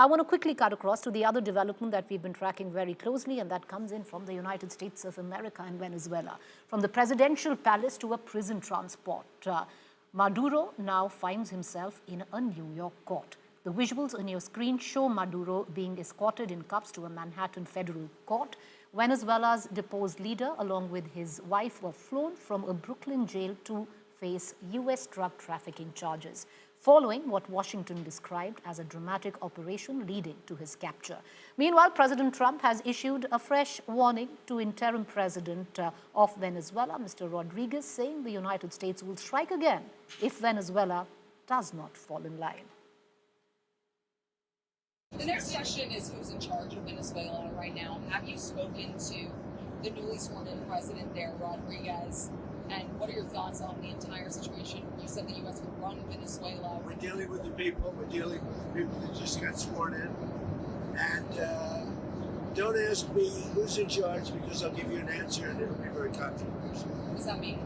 I want to quickly cut across to the other development that we've been tracking very closely, and that comes in from the United States of America and Venezuela. From the presidential palace to a prison transport. Maduro now finds himself in a New York court. The visuals on your screen show Maduro being escorted in cuffs to a Manhattan federal court. Venezuela's deposed leader, along with his wife, were flown from a Brooklyn jail to face U.S. drug trafficking charges, following what Washington described as a dramatic operation leading to his capture. Meanwhile, President Trump has issued a fresh warning to interim president of Venezuela, Mr. Rodriguez, saying the United States will strike again if Venezuela does not fall in line. The next question is who's in charge of Venezuela right now? Have you spoken to the newly sworn-in president there, Rodriguez? And what are your thoughts on the entire situation? You said the U.S. would run Venezuela. We're dealing with the people. We're dealing with the people that just got sworn in. And don't ask me who's in charge, because I'll give you an answer and it'll be very controversial. What does that mean?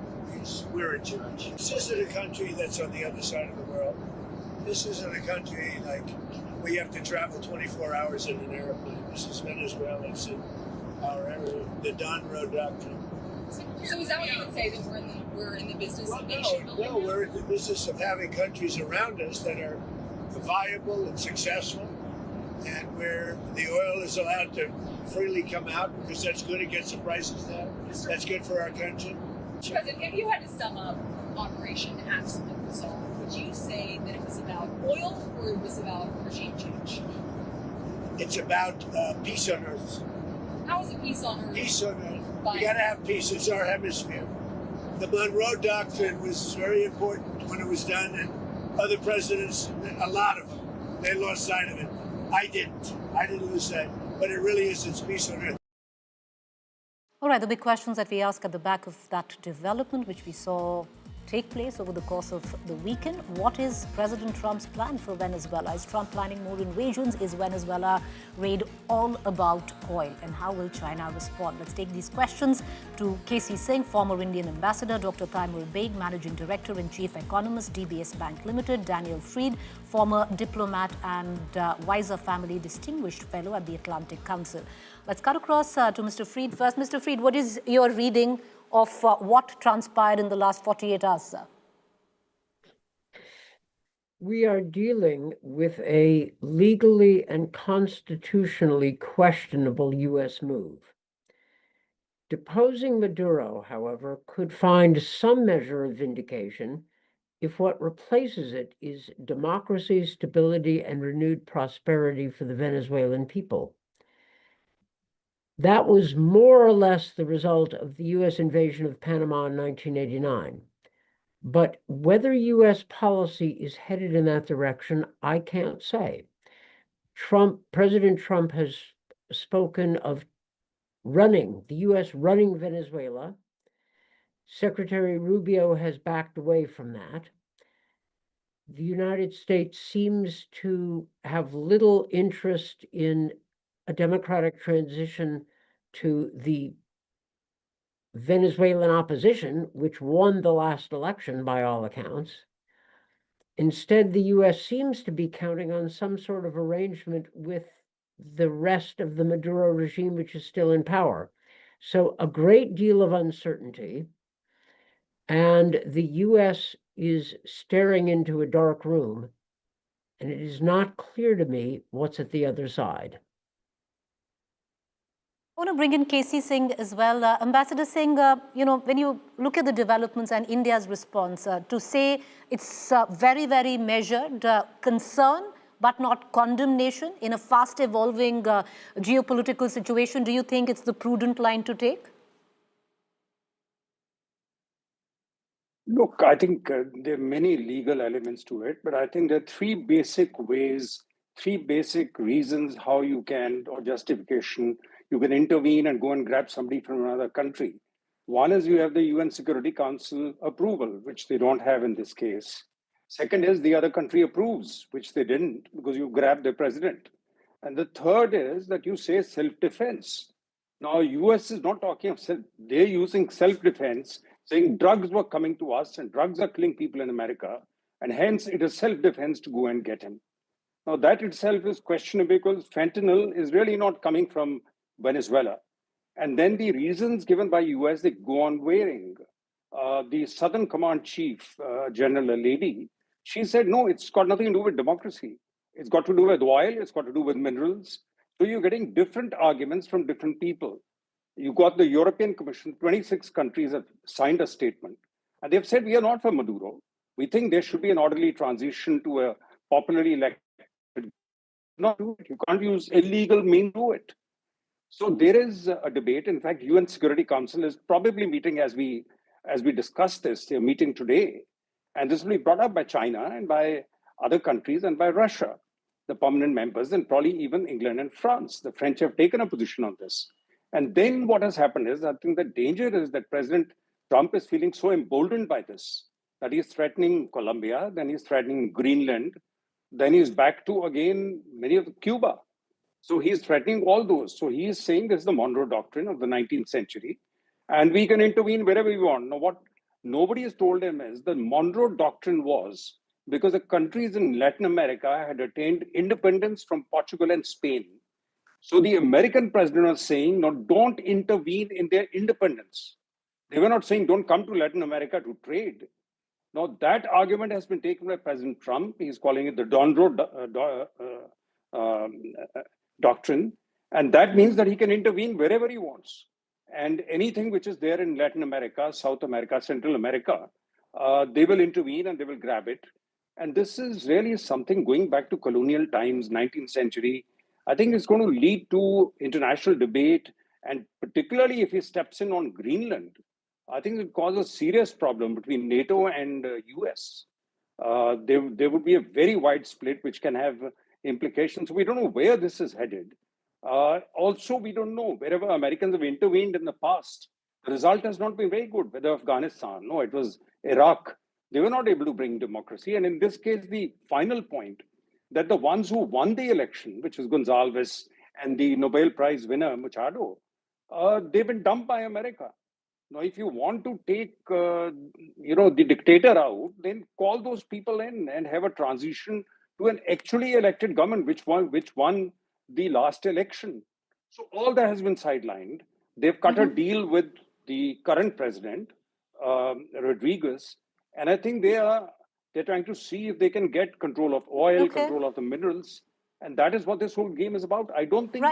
We're in charge. This isn't a country that's on the other side of the world. This isn't a country like we have to travel 24 hours in an airplane. This is Venezuela. It's in our area, the Monroe Doctrine. So is that what you would say, that we're in the business of nation building? No, we're in the business of having countries around us that are viable and successful, and where the oil is allowed to freely come out, because that's good. It gets the prices down. That's good for our country. President, if you had to sum up Operation Absolute Resolve, would you say that it was about oil or it was about regime change? It's about peace on earth. How is it peace on earth? Peace on earth. We got to have peace. It's our hemisphere. The Monroe Doctrine was very important when it was done, and other presidents, a lot of them, they lost sight of it. I didn't lose sight. But it really is, it's peace on earth. All right, the big questions that we ask at the back of that development, which we saw take place over the course of the weekend. What is President Trump's plan for Venezuela? Is Trump planning more invasions? Is Venezuela raid all about oil? And how will China respond? Let's take these questions to K.C. Singh, former Indian ambassador, Dr. Taimur Baig, managing director and chief economist, DBS Bank Limited, Daniel Freed, former diplomat and Weiser Family Distinguished Fellow at the Atlantic Council. Let's cut across to Mr. Freed first. Mr. Freed, what is your reading of what transpired in the last 48 hours, sir? We are dealing with a legally and constitutionally questionable U.S. move. Deposing Maduro, however, could find some measure of vindication if what replaces it is democracy, stability, and renewed prosperity for the Venezuelan people. That was more or less the result of the U.S. invasion of Panama in 1989. But whether U.S. policy is headed in that direction, I can't say. President Trump has spoken of the U.S. running Venezuela. Secretary Rubio has backed away from that. The United States seems to have little interest in a democratic transition to the Venezuelan opposition, which won the last election by all accounts. Instead, the U.S. seems to be counting on some sort of arrangement with the rest of the Maduro regime, which is still in power. So a great deal of uncertainty, and the U.S. is staring into a dark room, and it is not clear to me what's at the other side. I want to bring in K.C. Singh as well. Ambassador Singh, when you look at the developments and India's response, to say it's very, very measured concern, but not condemnation in a fast-evolving geopolitical situation, do you think it's the prudent line to take? Look, I think there are many legal elements to it, but I think there are three basic reasons how you can, or justification, you can intervene and go and grab somebody from another country. One is you have the UN Security Council approval, which they don't have in this case. Second is the other country approves, which they didn't, because you grabbed the president. And the third is that you say self-defense. Now, US is not talking of they're using self-defense, saying drugs were coming to us and drugs are killing people in America, and hence it is self-defense to go and get him. Now, that itself is questionable because fentanyl is really not coming from Venezuela. And then the reasons given by US, they go on varying. The Southern Command Chief, General Lady, she said, no, it's got nothing to do with democracy. It's got to do with oil, it's got to do with minerals. So you're getting different arguments from different people. You got the European Commission, 26 countries have signed a statement. And they've said, we are not for Maduro. We think there should be an orderly transition to a popularly elected. Not do it. You can't use illegal means to do it. So there is a debate. In fact, UN Security Council is probably meeting as we discuss this. They're meeting today, and this will be brought up by China and by other countries and by Russia, the permanent members, and probably even England and France. The French have taken a position on this. And then what has happened is, I think the danger is that President Trump is feeling so emboldened by this that he's threatening Colombia, then he's threatening Greenland, then he's back to again many of Cuba. So he's threatening all those. So he is saying this is the Monroe Doctrine of the 19th century, and we can intervene wherever we want. Now, what nobody has told him is the Monroe Doctrine was because the countries in Latin America had attained independence from Portugal and Spain. So the American president was saying, no, don't intervene in their independence. They were not saying, don't come to Latin America to trade. Now, that argument has been taken by President Trump. He's calling it the Doctrine. And that means that he can intervene wherever he wants. And anything which is there in Latin America, South America, Central America, they will intervene and they will grab it. And this is really something going back to colonial times, 19th century. I think it's going to lead to international debate. And particularly if he steps in on Greenland, I think it causes a serious problem between NATO and US. There would be a very wide split, which can have implications. We don't know where this is headed. Also, we don't know wherever Americans have intervened in the past. The result has not been very good, whether Afghanistan, no, it was Iraq. They were not able to bring democracy. And in this case, the final point that the ones who won the election, which was Gonzalez and the Nobel Prize winner, Machado, they've been dumped by America. Now, if you want to take, the dictator out, then call those people in and have a transition to an actually elected government, which won the last election. So all that has been sidelined. They've cut a deal with the current president, Rodriguez, and I think they're trying to see if they can get control of oil, control of the minerals, and that is what this whole game is about. I don't think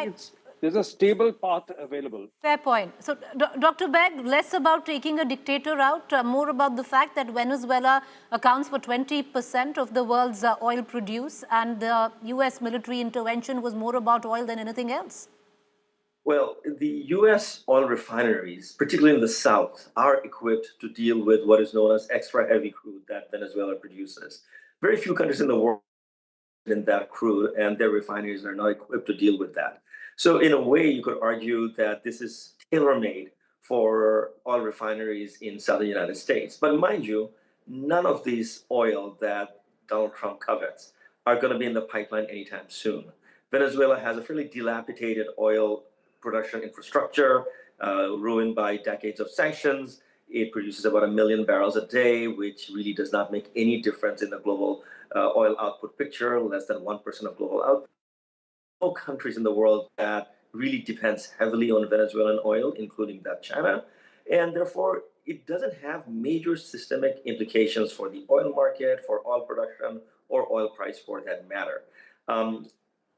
there's a stable path available. Fair point. So, Dr. Beg, less about taking a dictator out, more about the fact that Venezuela accounts for 20% of the world's oil produce, and the US military intervention was more about oil than anything else. Well, the US oil refineries, particularly in the South, are equipped to deal with what is known as extra heavy crude that Venezuela produces. Very few countries in the world in that crude, and their refineries are not equipped to deal with that. So in a way, you could argue that this is tailor-made for oil refineries in southern United States. But mind you, none of these oil that Donald Trump covets are going to be in the pipeline anytime soon. Venezuela has a fairly dilapidated oil production infrastructure, ruined by decades of sanctions. It produces about 1 million barrels a day, which really does not make any difference in the global oil output picture, less than 1% of global output. No countries in the world that really depends heavily on Venezuelan oil, including that China. And therefore, it doesn't have major systemic implications for the oil market, for oil production, or oil price for that matter.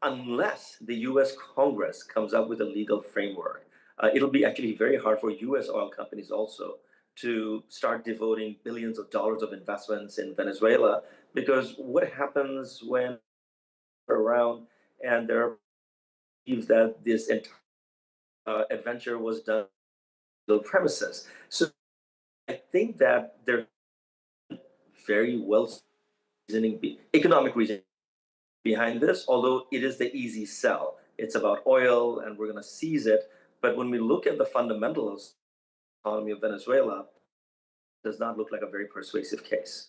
Unless the US Congress comes up with a legal framework, it'll be actually very hard for US oil companies also to start devoting billions of dollars of investments in Venezuela, because what happens when around and there are beliefs that this entire adventure was done on premises. So I think that there's very well economic reason behind this, although it is the easy sell. It's about oil and we're going to seize it. But when we look at the fundamentals of the economy of Venezuela, it does not look like a very persuasive case.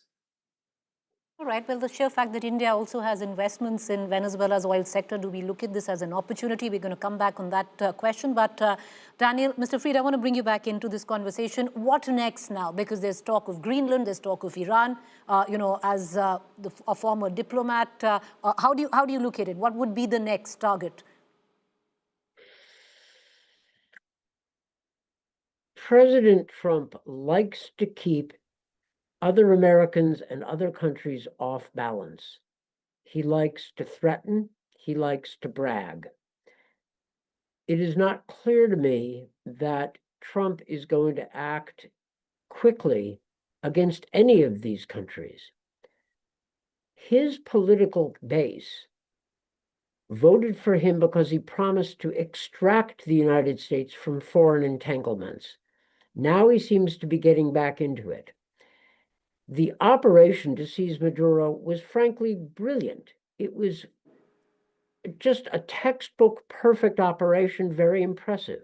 All right. Well, the sheer fact that India also has investments in Venezuela's oil sector, do we look at this as an opportunity? We're going to come back on that question. But Daniel, Mr. Fried, I want to bring you back into this conversation. What next now? Because there's talk of Greenland, there's talk of Iran. As a former diplomat, how do you look at it? What would be the next target? President Trump likes to keep other Americans and other countries off balance. He likes to threaten. He likes to brag. It is not clear to me that Trump is going to act quickly against any of these countries. His political base voted for him because he promised to extract the United States from foreign entanglements. Now he seems to be getting back into it. The operation to seize Maduro was frankly brilliant. It was just a textbook perfect operation, very impressive.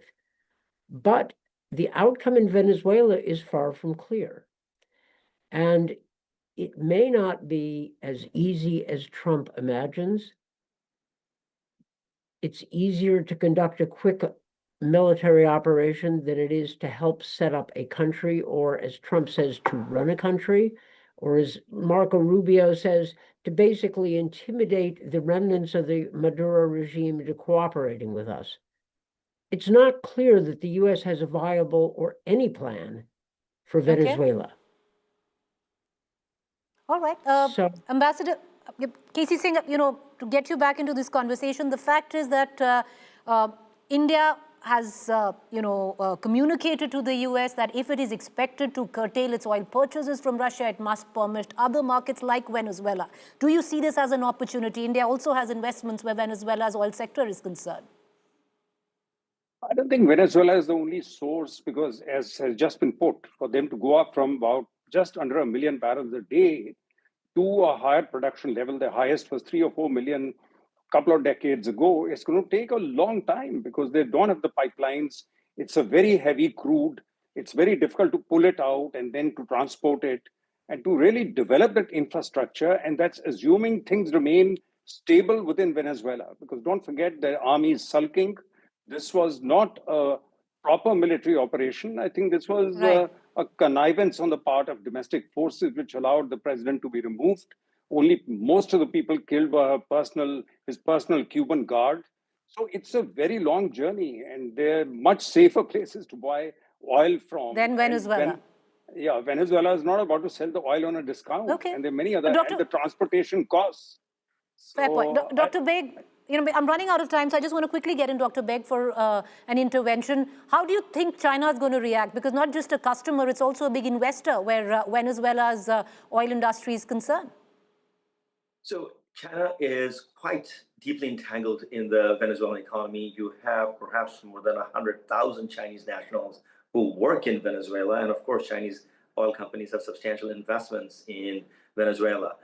But the outcome in Venezuela is far from clear. And it may not be as easy as Trump imagines. It's easier to conduct a quick military operation than it is to help set up a country, or as Trump says, to run a country, or as Marco Rubio says, to basically intimidate the remnants of the Maduro regime into cooperating with us. It's not clear that the U.S. has a viable or any plan for Venezuela. Okay. All right. Ambassador Casey Singh, to get you back into this conversation, the fact is that India has, communicated to the U.S. that if it is expected to curtail its oil purchases from Russia, it must permit other markets like Venezuela. Do you see this as an opportunity? India also has investments where Venezuela's oil sector is concerned. I don't think Venezuela is the only source, because as has just been put, for them to go up from about just under 1 million barrels a day to a higher production level, the highest was 3 or 4 million a couple of decades ago, it's going to take a long time because they don't have the pipelines. It's a very heavy crude. It's very difficult to pull it out and then to transport it and to really develop that infrastructure. And that's assuming things remain stable within Venezuela, because don't forget the army is sulking. This was not a proper military operation. I think this was a connivance on the part of domestic forces, which allowed the president to be removed. Only most of the people killed were his personal Cuban guard. So it's a very long journey, and there are much safer places to buy oil from than Venezuela. Venezuela is not about to sell the oil on a discount. Okay. And there are many other, and the transportation costs. Fair point. Dr. Beg, I'm running out of time, so I just want to quickly get in, Dr. Beg, for an intervention. How do you think China is going to react? Because not just a customer, it's also a big investor where Venezuela's oil industry is concerned. So China is quite deeply entangled in the Venezuelan economy. You have perhaps more than 100,000 Chinese nationals who work in Venezuela. And of course, Chinese oil companies have substantial investments in Venezuela.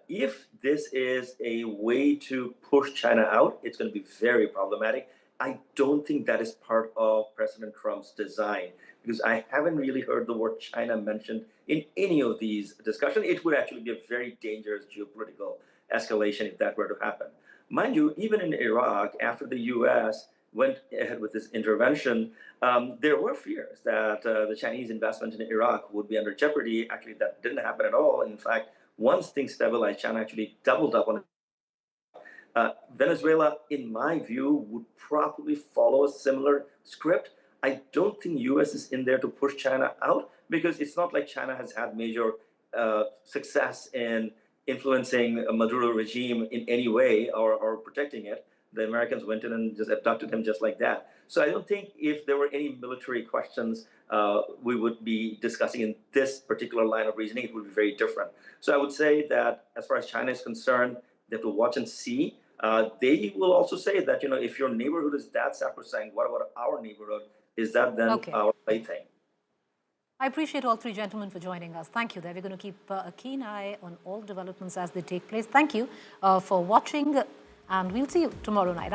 If this is a way to push China out, it's going to be very problematic. I don't think that is part of President Trump's design, because I haven't really heard the word China mentioned in any of these discussions. It would actually be a very dangerous geopolitical escalation if that were to happen. Mind you, even in Iraq, after the US went ahead with this intervention, there were fears that the Chinese investment in Iraq would be under jeopardy. Actually, that didn't happen at all. In fact, once things stabilized, China actually doubled up on it. Venezuela, in my view, would probably follow a similar script. I don't think US is in there to push China out, because it's not like China has had major success in influencing a Maduro regime in any way or protecting it. The Americans went in and just abducted him just like that. So I don't think if there were any military questions we would be discussing in this particular line of reasoning, it would be very different. So I would say that as far as China is concerned, they have to watch and see. They will also say that, if your neighborhood is that sacrosanct, what about our neighborhood? Is that then our plaything? I appreciate all three gentlemen for joining us. Thank you. We're going to keep a keen eye on all developments as they take place. Thank you for watching, and we'll see you tomorrow night.